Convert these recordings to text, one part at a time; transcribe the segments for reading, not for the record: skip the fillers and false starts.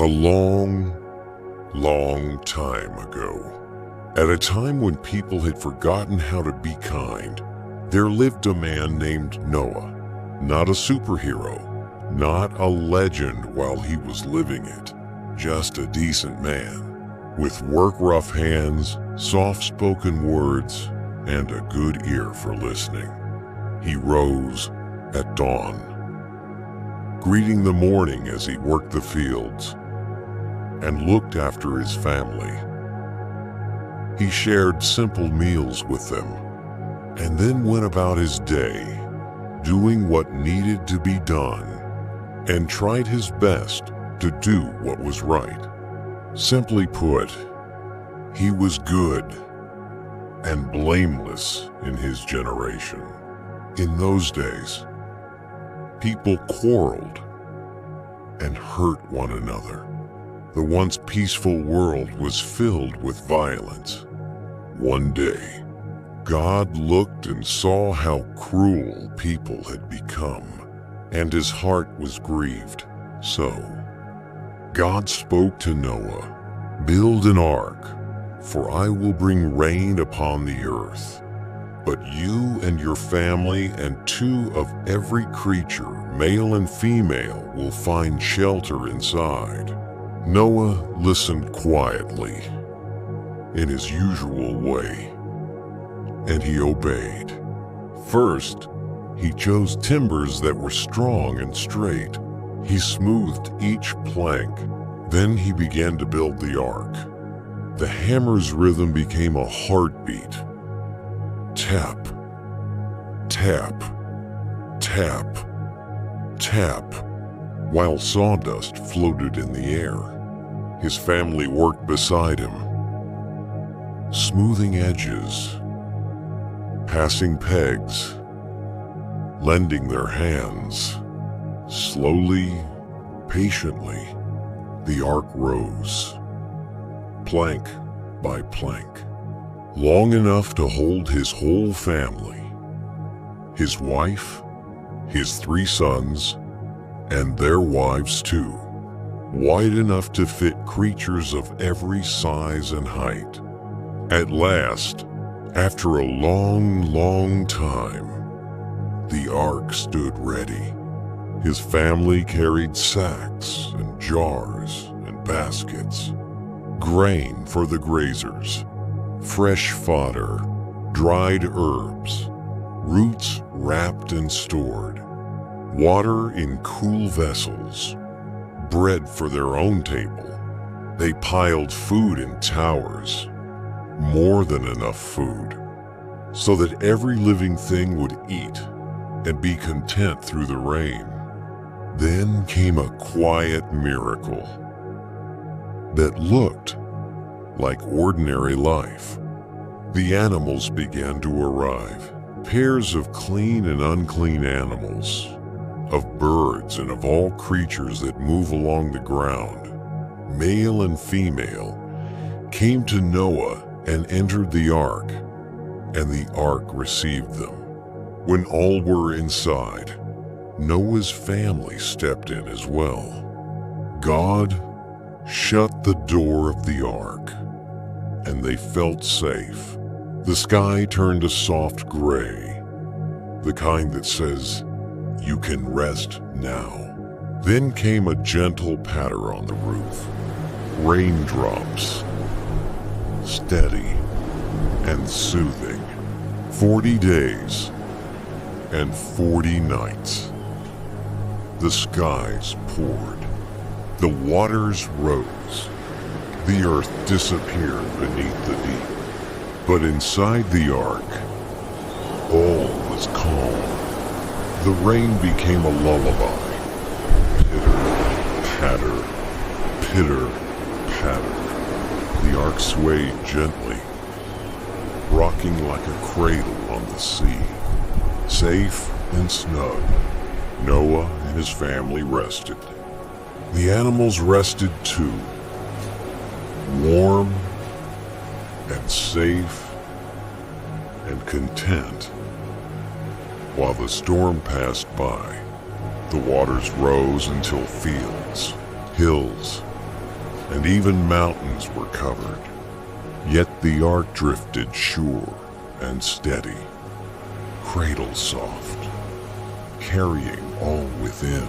A long, long time ago, at a time when people had forgotten how to be kind, there lived a man named Noah. Not a superhero, not a legend while he was living it, just a decent man, with work-rough hands, soft-spoken words, and a good ear for listening. He rose at dawn, greeting the morning as he worked the fields, and looked after his family. He shared simple meals with them, and then went about his day, doing what needed to be done, and tried his best to do what was right. Simply put, he was good and blameless in his generation. In those days, people quarreled and hurt one another. The once peaceful world was filled with violence. One day, God looked and saw how cruel people had become, and his heart was grieved. So, God spoke to Noah, "Build an ark, for I will bring rain upon the earth. But you and your family and 2 of every creature, male and female, will find shelter inside." Noah listened quietly, in his usual way, and he obeyed. First, he chose timbers that were strong and straight. He smoothed each plank. Then he began to build the ark. The hammer's rhythm became a heartbeat. Tap, tap, tap, tap, while sawdust floated in the air. His family worked beside him, smoothing edges, passing pegs, lending their hands. Slowly, patiently, the ark rose, plank by plank, long enough to hold his whole family, his wife, his 3 sons, and their wives too, wide enough to fit creatures of every size and height. At last, after a long, long time, the ark stood ready. His family carried sacks and jars and baskets, grain for the grazers, fresh fodder, dried herbs, roots wrapped and stored, water in cool vessels, bread for their own table. They piled food in towers, more than enough food, so that every living thing would eat and be content through the rain. Then came a quiet miracle that looked like ordinary life. The animals began to arrive, pairs of clean and unclean animals, of birds and of all creatures that move along the ground, male and female, came to Noah and entered the ark, and the ark received them. When all were inside, Noah's family stepped in as well. God shut the door of the ark, and they felt safe. The sky turned a soft gray, the kind that says, "You can rest now." Then came a gentle patter on the roof. Raindrops, steady and soothing. 40 days and 40 nights. The skies poured. The waters rose. The earth disappeared beneath the deep. But inside the ark, all was calm. The rain became a lullaby. Pitter, patter, pitter, patter. The ark swayed gently, rocking like a cradle on the sea. Safe and snug, Noah and his family rested. The animals rested too, warm and safe and content. While the storm passed by, the waters rose until fields, hills, and even mountains were covered. Yet the ark drifted sure and steady, cradle soft, carrying all within.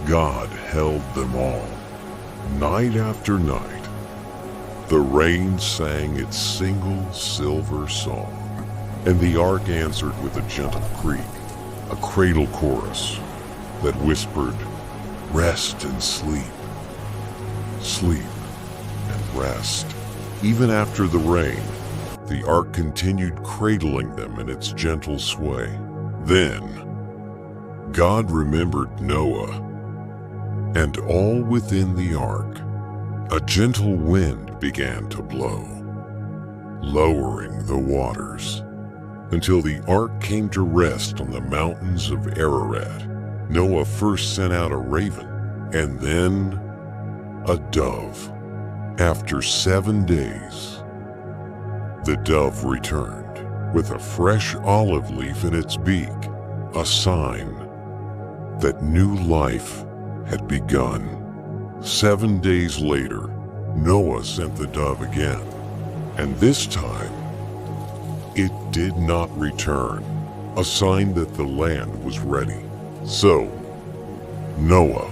God held them all, night after night. The rain sang its single silver song, and the ark answered with a gentle creak, a cradle chorus that whispered, "Rest and sleep, sleep and rest." Even after the rain, the ark continued cradling them in its gentle sway. Then, God remembered Noah, and all within the ark, a gentle wind began to blow, lowering the waters, until the ark came to rest on the mountains of Ararat. Noah first sent out a raven, and then a dove. After 7 days, the dove returned with a fresh olive leaf in its beak, a sign that new life had begun. 7 days later, Noah sent the dove again, and this time, it did not return, a sign that the land was ready. So, Noah,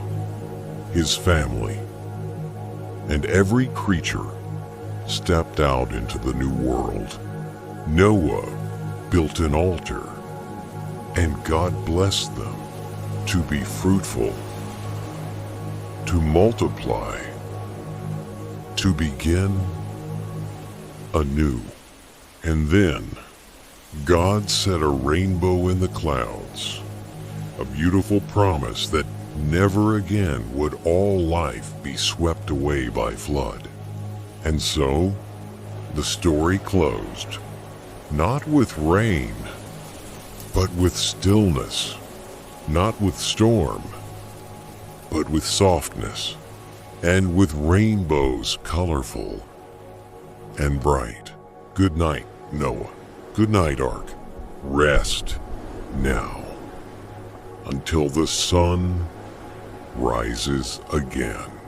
his family, and every creature stepped out into the new world. Noah built an altar, and God blessed them to be fruitful, to multiply, to begin anew. And then God set a rainbow in the clouds, a beautiful promise that never again would all life be swept away by flood. And so, the story closed, not with rain, but with stillness, not with storm, but with softness, and with rainbows colorful and bright. Good night, Noah. Good night, Ark. Rest now, until the sun rises again.